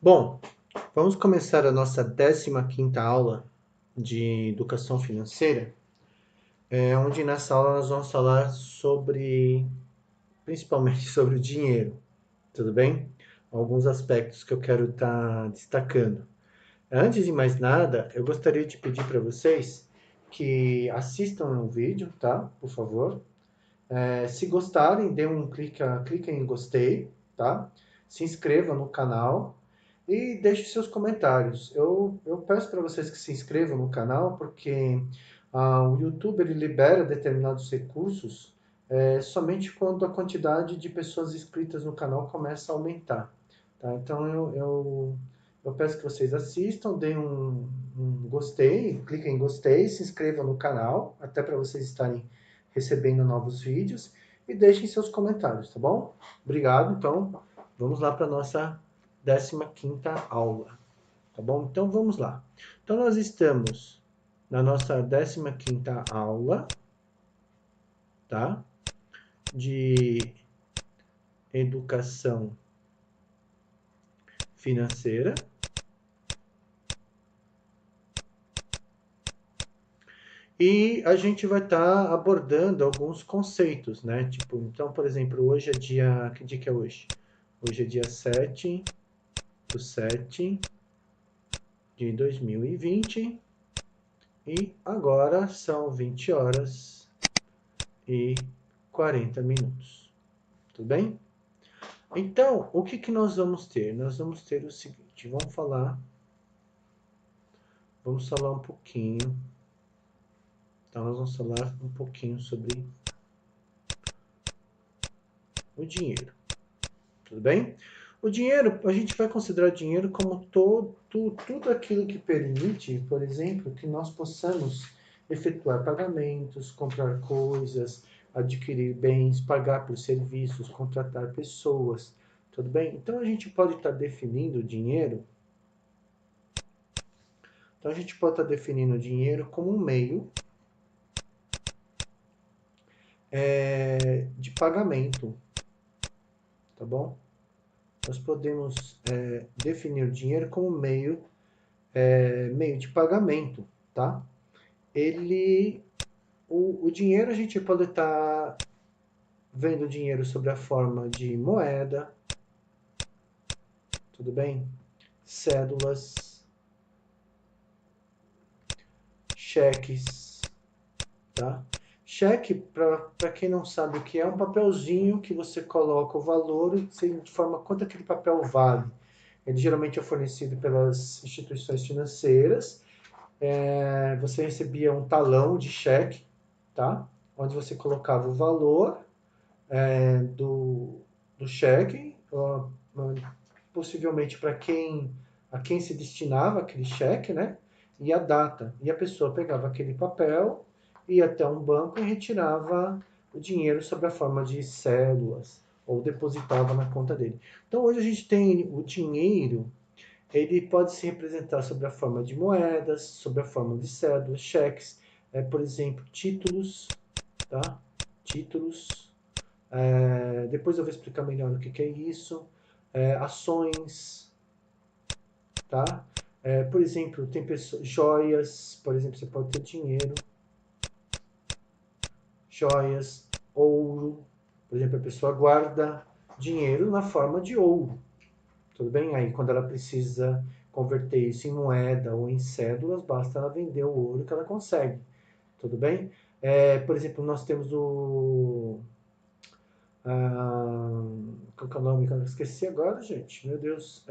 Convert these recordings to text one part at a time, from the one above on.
Bom, vamos começar a nossa 15ª aula de educação financeira, onde nessa aula nós vamos falar principalmente sobre o dinheiro, tudo bem? Alguns aspectos que eu quero estar destacando. Antes de mais nada, eu gostaria de pedir para vocês que assistam o vídeo, tá? Por favor. Se gostarem, dê clica em gostei, tá? Se inscreva no canal e deixe seus comentários. Eu peço para vocês que se inscrevam no canal, porque o YouTube ele libera determinados recursos somente quando a quantidade de pessoas inscritas no canal começa a aumentar. Tá? Então eu peço que vocês assistam, deem um gostei, cliquem em gostei, se inscrevam no canal, até para vocês estarem recebendo novos vídeos, e deixem seus comentários, tá bom? Obrigado, então vamos lá para a nossa 15ª aula, tá bom? Então vamos lá. Então nós estamos na nossa 15ª aula, tá? De educação financeira. E a gente vai estar abordando alguns conceitos, né? Tipo, então, por exemplo, hoje é dia... Que dia que é hoje? Hoje é dia 7/7/2020. E agora são 20 horas e 40 minutos. Tudo bem? Então, o que nós vamos ter? Nós vamos ter o seguinte, vamos falar um pouquinho. Então, nós vamos falar um pouquinho sobre o dinheiro. Tudo bem? O dinheiro, a gente vai considerar dinheiro como tudo aquilo que permite, por exemplo, que nós possamos efetuar pagamentos, comprar coisas, adquirir bens, pagar por serviços, contratar pessoas, tudo bem? Então a gente pode estar definindo o dinheiro. Então a gente pode estar definindo o dinheiro como um meio de pagamento, tá bom? Nós podemos definir o dinheiro como meio de pagamento, tá? O dinheiro, a gente pode estar vendo o dinheiro sob a forma de moeda, tudo bem? Cédulas, cheques, tá? Cheque, para quem não sabe o que é, um papelzinho que você coloca o valor e você informa quanto aquele papel vale. Ele geralmente é fornecido pelas instituições financeiras. Você recebia um talão de cheque, tá? Onde você colocava o valor do cheque, possivelmente a quem se destinava aquele cheque, né? E a data. E a pessoa pegava aquele papel, ia até um banco e retirava o dinheiro sob a forma de cédulas ou depositava na conta dele. Então hoje a gente tem o dinheiro, ele pode se representar sob a forma de moedas, sob a forma de cédulas, cheques, por exemplo, títulos, tá? Títulos. Depois eu vou explicar melhor o que é isso. Ações, tá? Por exemplo, tem joias, por exemplo, você pode ter dinheiro, joias, ouro. Por exemplo, a pessoa guarda dinheiro na forma de ouro, tudo bem? Aí quando ela precisa converter isso em moeda ou em cédulas, basta ela vender o ouro que ela consegue, tudo bem? Por exemplo, nós temos qual que é o nome que eu esqueci agora, gente? Meu Deus.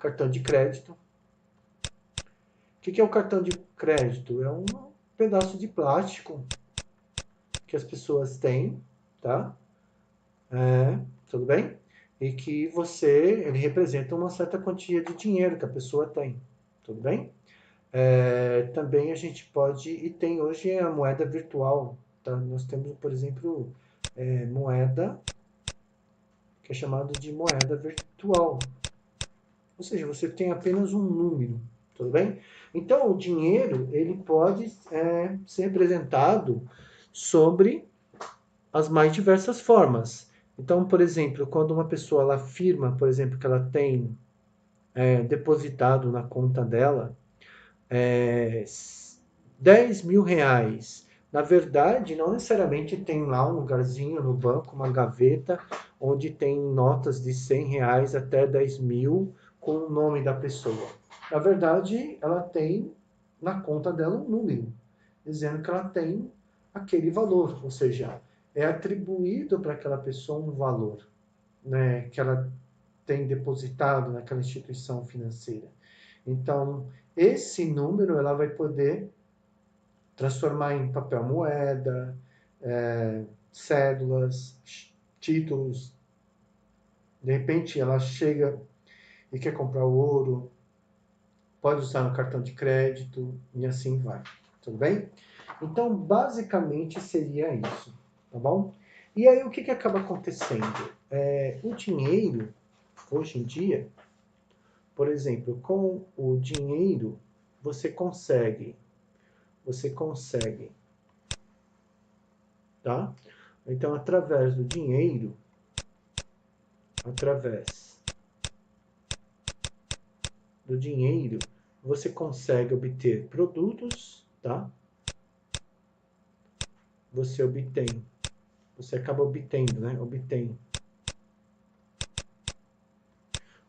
Cartão de crédito. O que é o cartão de crédito? É um pedaço de plástico que as pessoas têm, tá? Tudo bem? E que ele representa uma certa quantia de dinheiro que a pessoa tem, tudo bem? Também a gente pode, e tem hoje a moeda virtual, tá? Nós temos, por exemplo, moeda que é chamada de moeda virtual. Ou seja, você tem apenas um número, tudo bem? Então, o dinheiro, ele pode ser representado sobre as mais diversas formas. Então, por exemplo, quando uma pessoa ela afirma, por exemplo, que ela tem depositado na conta dela 10 mil reais. Na verdade, não necessariamente tem lá um lugarzinho no banco, uma gaveta, onde tem notas de 100 reais até 10 mil com o nome da pessoa. Na verdade, ela tem na conta dela um número, dizendo que ela tem aquele valor, ou seja, é atribuído para aquela pessoa um valor, né, que ela tem depositado naquela instituição financeira. Então, esse número ela vai poder transformar em papel moeda, cédulas, títulos. De repente ela chega e quer comprar ouro, pode usar no cartão de crédito e assim vai. Tudo bem? Então, basicamente seria isso, tá bom? E aí o que acaba acontecendo? O dinheiro, hoje em dia, por exemplo, com o dinheiro você consegue, tá? Então, através do dinheiro, você consegue obter produtos, tá? Você acaba obtendo, né?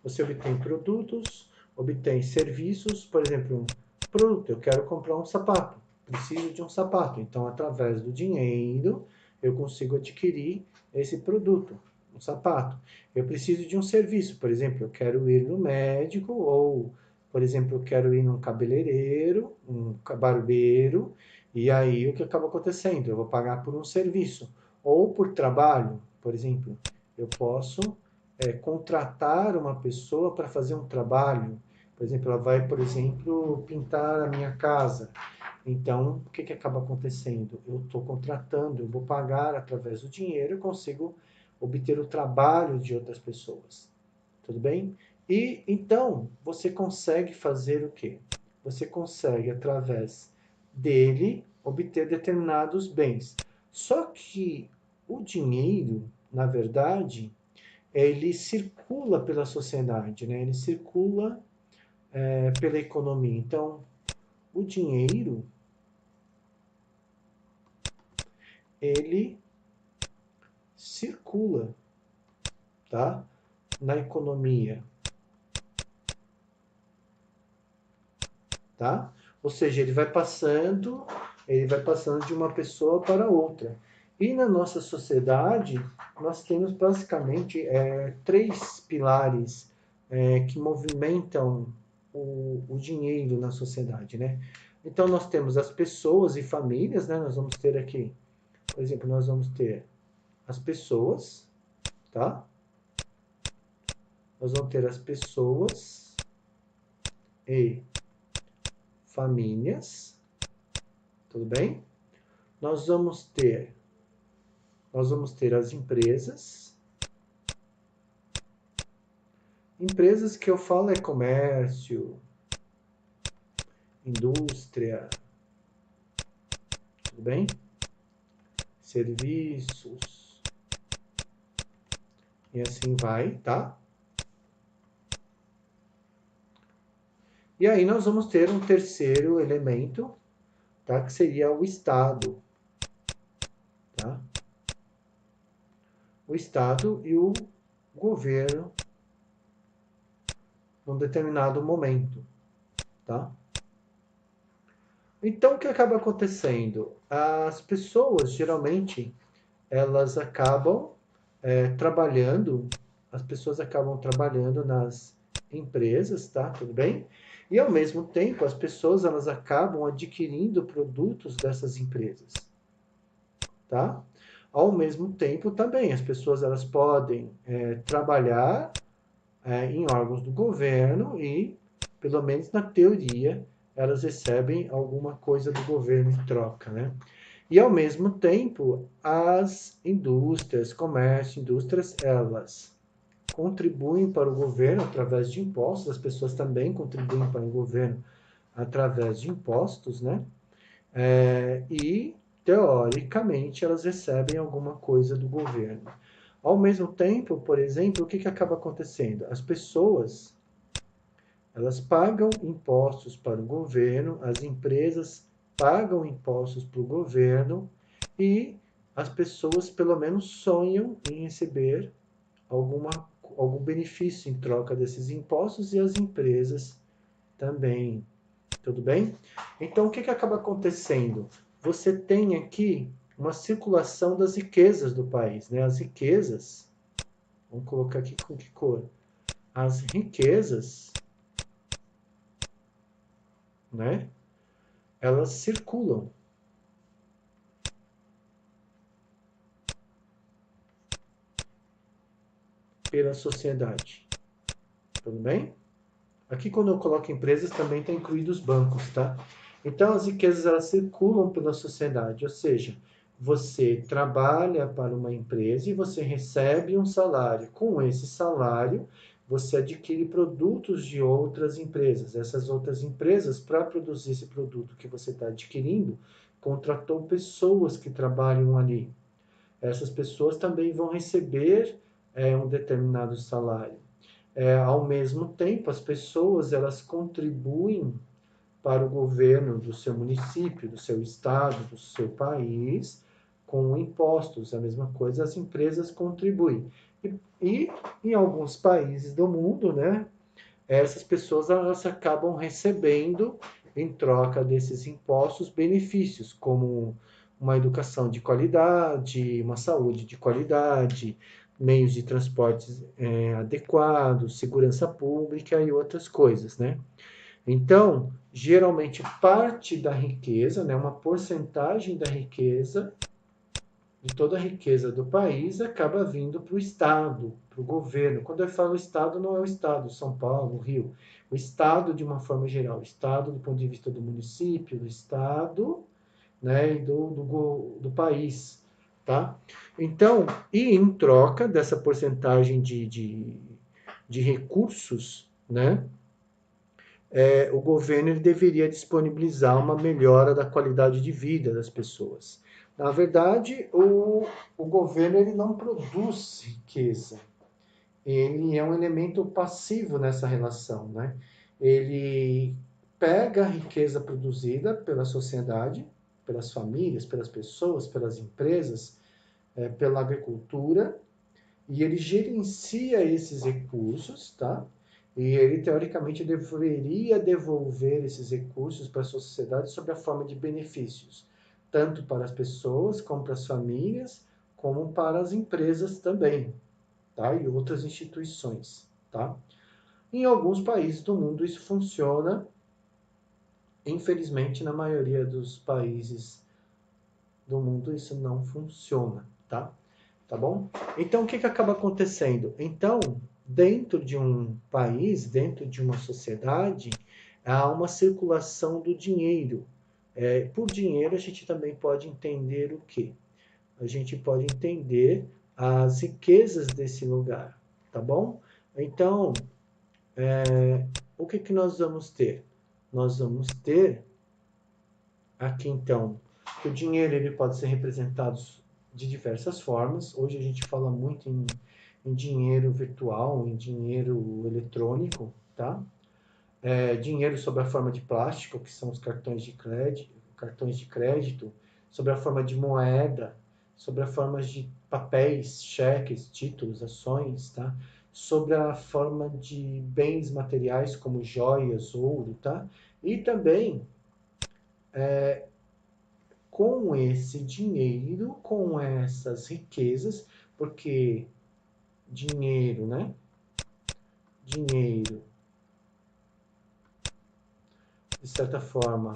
Você obtém produtos, obtém serviços, por exemplo, produto, eu quero comprar um sapato, preciso de um sapato, então através do dinheiro eu consigo adquirir esse produto, um sapato. Eu preciso de um serviço, por exemplo, eu quero ir no médico ou, por exemplo, eu quero ir num cabeleireiro, um barbeiro, e aí o que acaba acontecendo? Eu vou pagar por um serviço ou por trabalho, por exemplo, eu posso contratar uma pessoa para fazer um trabalho. Por exemplo, ela vai, por exemplo, pintar a minha casa. Então, o que acaba acontecendo? Eu estou contratando, eu vou pagar através do dinheiro, eu consigo obter o trabalho de outras pessoas. Tudo bem? E então, você consegue fazer o quê? Você consegue, através dele, obter determinados bens. Só que o dinheiro, na verdade, ele circula pela sociedade, né? Ele circula pela economia. Então, o dinheiro, ele circula, tá? Na economia, tá? Ou seja, ele vai passando de uma pessoa para outra. E na nossa sociedade, nós temos basicamente três pilares que movimentam o dinheiro na sociedade, né? Então, nós temos as pessoas e famílias, né? Nós vamos ter aqui, por exemplo, nós vamos ter as pessoas, tá? Nós vamos ter as pessoas e famílias, tudo bem? Nós vamos ter as empresas. Empresas que eu falo é comércio, indústria, tudo bem? Serviços, e assim vai, tá? E aí nós vamos ter um terceiro elemento, tá? Que seria o Estado, tá? O Estado e o governo num determinado momento, tá? Então, o que acaba acontecendo? As pessoas, geralmente, elas acabam trabalhando, as pessoas acabam trabalhando nas empresas, tá? Tudo bem? E, ao mesmo tempo, as pessoas, elas acabam adquirindo produtos dessas empresas, tá? Ao mesmo tempo, também, as pessoas, elas podem trabalhar em órgãos do governo e, pelo menos na teoria, elas recebem alguma coisa do governo em troca, né? E, ao mesmo tempo, as indústrias, comércio, indústrias, elas contribuem para o governo através de impostos, as pessoas também contribuem para o governo através de impostos, né? E, teoricamente, elas recebem alguma coisa do governo. Ao mesmo tempo, por exemplo, o que acaba acontecendo? As pessoas, Elas pagam impostos para o governo, as empresas pagam impostos para o governo e as pessoas pelo menos sonham em receber algum benefício em troca desses impostos e as empresas também. Tudo bem? Então, o que acaba acontecendo? Você tem aqui uma circulação das riquezas do país, né? As riquezas, vamos colocar aqui com que cor? As riquezas, né? Elas circulam pela sociedade. Tudo bem? Aqui, quando eu coloco empresas, também está incluído os bancos, tá? Então, as riquezas, elas circulam pela sociedade, ou seja, você trabalha para uma empresa e você recebe um salário. Com esse salário, você adquire produtos de outras empresas. Essas outras empresas, para produzir esse produto que você está adquirindo, contratou pessoas que trabalham ali. Essas pessoas também vão receber um determinado salário. Ao mesmo tempo, as pessoas elas contribuem para o governo do seu município, do seu estado, do seu país, com impostos. A mesma coisa, as empresas contribuem. E em alguns países do mundo, né, essas pessoas elas acabam recebendo, em troca desses impostos, benefícios, como uma educação de qualidade, uma saúde de qualidade, meios de transportes adequados, segurança pública e outras coisas, né? Então, geralmente parte da riqueza, né, uma porcentagem da riqueza, de toda a riqueza do país, acaba vindo para o Estado, para o governo. Quando eu falo Estado, não é o Estado, São Paulo, o Rio. O Estado de uma forma geral. O Estado do ponto de vista do município, do Estado, né, e do país. Tá? Então, e em troca dessa porcentagem de recursos, né, o governo ele deveria disponibilizar uma melhora da qualidade de vida das pessoas. Na verdade, o governo ele não produz riqueza, ele é um elemento passivo nessa relação, né? Ele pega a riqueza produzida pela sociedade, pelas famílias, pelas pessoas, pelas empresas, pela agricultura, e ele gerencia esses recursos, tá? E ele, teoricamente, deveria devolver esses recursos para a sociedade sob a forma de benefícios, tanto para as pessoas, como para as famílias, como para as empresas também, tá? E outras instituições, tá? Em alguns países do mundo isso funciona, infelizmente, na maioria dos países do mundo isso não funciona, tá? Tá bom? Então, o que acaba acontecendo? Então, dentro de um país, dentro de uma sociedade, há uma circulação do dinheiro. Por dinheiro, a gente também pode entender o quê? A gente pode entender as riquezas desse lugar, tá bom? Então, o que nós vamos ter? Nós vamos ter aqui, então, que o dinheiro ele pode ser representado de diversas formas. Hoje a gente fala muito em dinheiro virtual, em dinheiro eletrônico, tá? Dinheiro sob a forma de plástico, que são os cartões de crédito, sob a forma de moeda, sob a forma de papéis, cheques, títulos, ações, tá? Sobre a forma de bens materiais como joias, ouro, tá? E também com esse dinheiro, com essas riquezas, porque dinheiro, né? Dinheiro, de certa forma,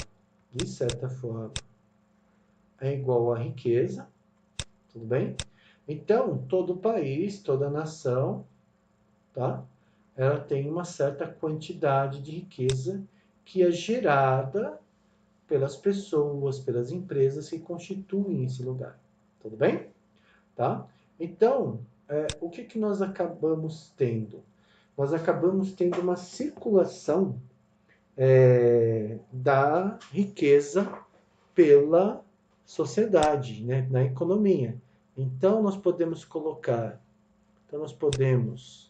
é igual a riqueza, tudo bem? Então, todo país, toda nação, tá? Ela tem uma certa quantidade de riqueza que é gerada pelas pessoas, pelas empresas que constituem esse lugar, tudo bem? Tá? Então, o que nós acabamos tendo? Nós acabamos tendo uma circulação da riqueza pela sociedade, né, na economia. Então, nós podemos colocar, então nós podemos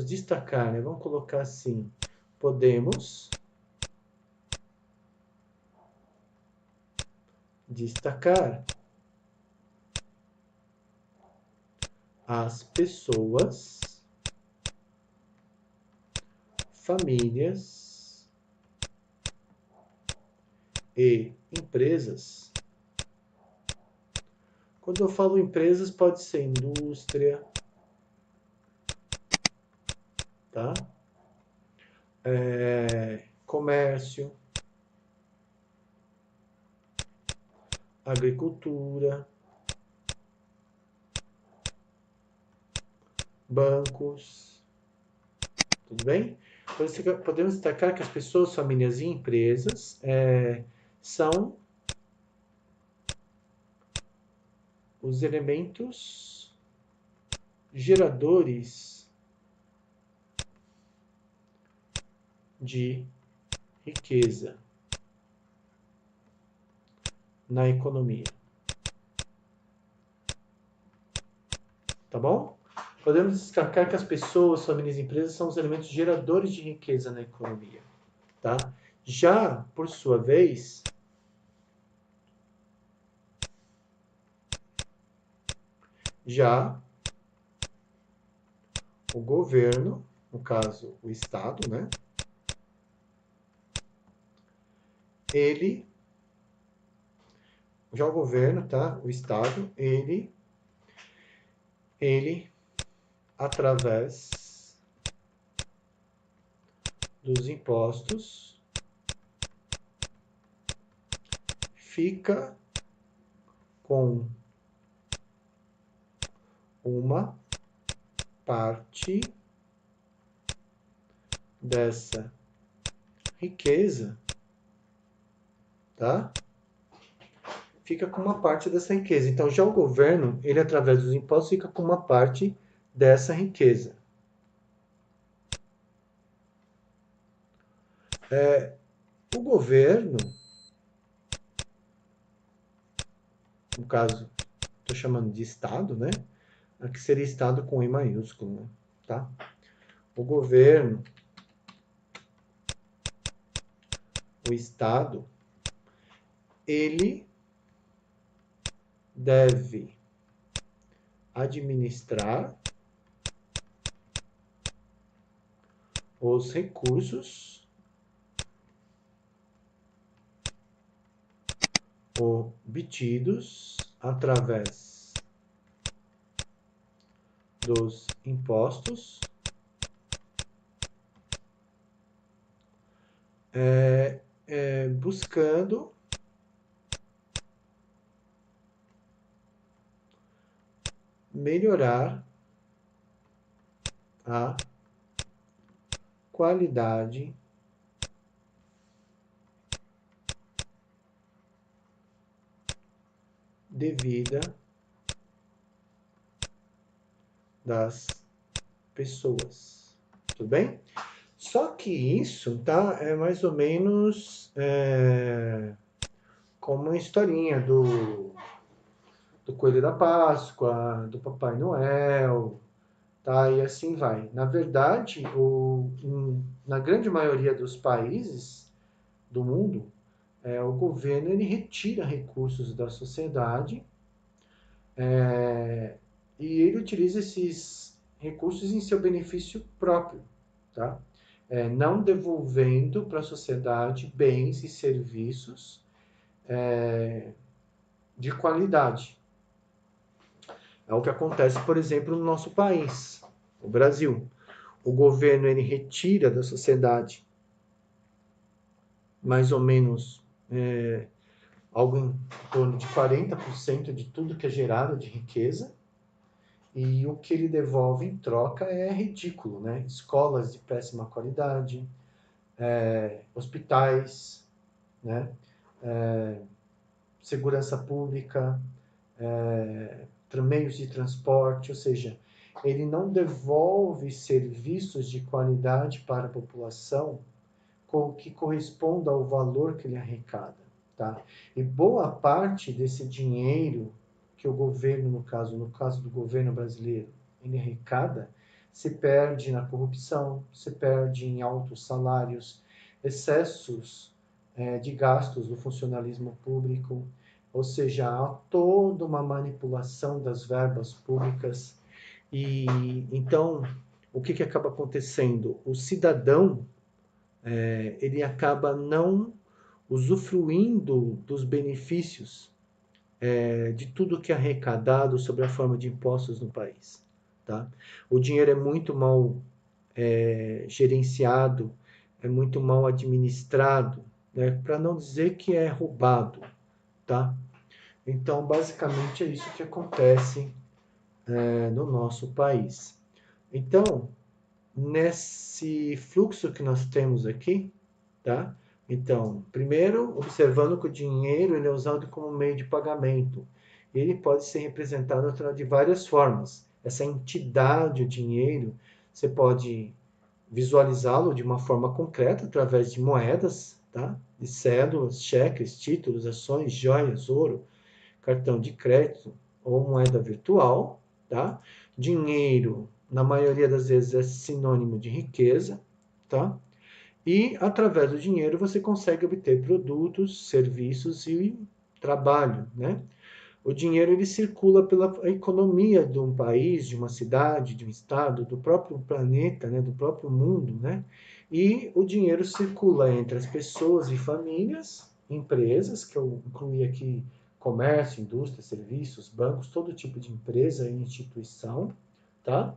destacar, né, vamos colocar assim, podemos destacar as pessoas, famílias e empresas. Quando eu falo empresas, pode ser indústria, tá? Comércio, agricultura, bancos, tudo bem? Podemos destacar que as pessoas, famílias e empresas são os elementos geradores de riqueza na economia. Tá bom? Podemos destacar que as pessoas, famílias e empresas são os elementos geradores de riqueza na economia. Tá? Já, por sua vez, o governo, no caso o Estado, né? Já o governo, tá? O Estado, ele através dos impostos fica com uma parte dessa riqueza, tá? Fica com uma parte dessa riqueza. Então, já o governo, ele através dos impostos fica com uma parte dessa riqueza. O governo, no caso, estou chamando de Estado, né? Aqui seria Estado com I maiúsculo, né? Tá? O governo, o Estado, ele deve administrar os recursos obtidos através dos impostos buscando melhorar a qualidade de vida das pessoas. Tudo bem? Só que isso, tá? É mais ou menos como uma historinha do Coelho da Páscoa, do Papai Noel, tá? E assim vai. Na verdade, na grande maioria dos países do mundo, o governo ele retira recursos da sociedade e ele utiliza esses recursos em seu benefício próprio, tá? Não devolvendo para a sociedade bens e serviços de qualidade. É o que acontece, por exemplo, no nosso país, o Brasil. O governo ele retira da sociedade mais ou menos algo em torno de 40% de tudo que é gerado de riqueza, e o que ele devolve em troca é ridículo, né? Escolas de péssima qualidade, hospitais, né? Segurança pública, meios de transporte, ou seja, ele não devolve serviços de qualidade para a população que corresponda ao valor que ele arrecada, tá? E boa parte desse dinheiro que o governo, no caso do governo brasileiro, ele arrecada, se perde na corrupção, se perde em altos salários, excessos de gastos do funcionalismo público, ou seja, há toda uma manipulação das verbas públicas. E então, o que acaba acontecendo? O cidadão, ele acaba não usufruindo dos benefícios de tudo que é arrecadado sobre a forma de impostos no país. Tá? O dinheiro é muito mal gerenciado, é muito mal administrado, né? Para não dizer que é roubado. Tá? Então, basicamente, é isso que acontece no nosso país. Então, nesse fluxo que nós temos aqui, tá? Então, primeiro, observando que o dinheiro ele é usado como meio de pagamento. Ele pode ser representado de várias formas. Essa entidade, o dinheiro, você pode visualizá-lo de uma forma concreta através de moedas, tá? De cédulas, cheques, títulos, ações, joias, ouro, cartão de crédito ou moeda virtual, tá? Dinheiro, na maioria das vezes, é sinônimo de riqueza, tá? E através do dinheiro você consegue obter produtos, serviços e trabalho, né? O dinheiro ele circula pela economia de um país, de uma cidade, de um estado, do próprio planeta, né? Do próprio mundo, né? E o dinheiro circula entre as pessoas e famílias, empresas, que eu incluí aqui comércio, indústria, serviços, bancos, todo tipo de empresa e instituição, tá?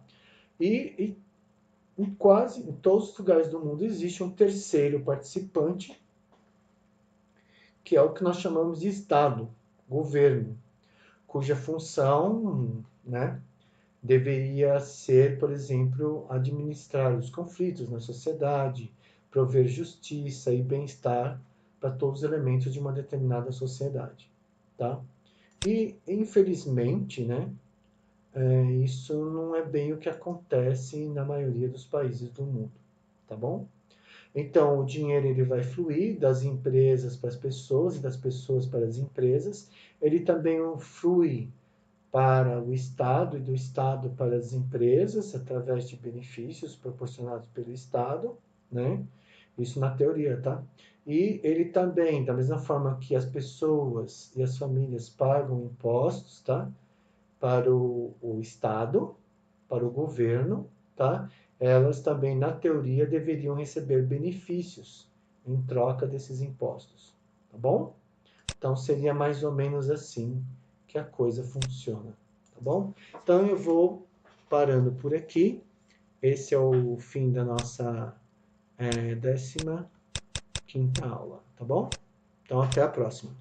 E em quase em todos os lugares do mundo existe um terceiro participante, que é o que nós chamamos de Estado, governo, cuja função, né, deveria ser, por exemplo, administrar os conflitos na sociedade, prover justiça e bem-estar para todos os elementos de uma determinada sociedade, tá? E, infelizmente, né, isso não é bem o que acontece na maioria dos países do mundo, tá bom? Então, o dinheiro ele vai fluir das empresas para as pessoas e das pessoas para as empresas. Ele também flui para o Estado e do Estado para as empresas, através de benefícios proporcionados pelo Estado, né? Isso na teoria, tá? E ele também, da mesma forma que as pessoas e as famílias pagam impostos, tá? Para o Estado, para o governo, tá? Elas também, na teoria, deveriam receber benefícios em troca desses impostos, tá bom? Então, seria mais ou menos assim que a coisa funciona, tá bom? Então, eu vou parando por aqui. Esse é o fim da nossa 15ª aula, tá bom? Então, até a próxima.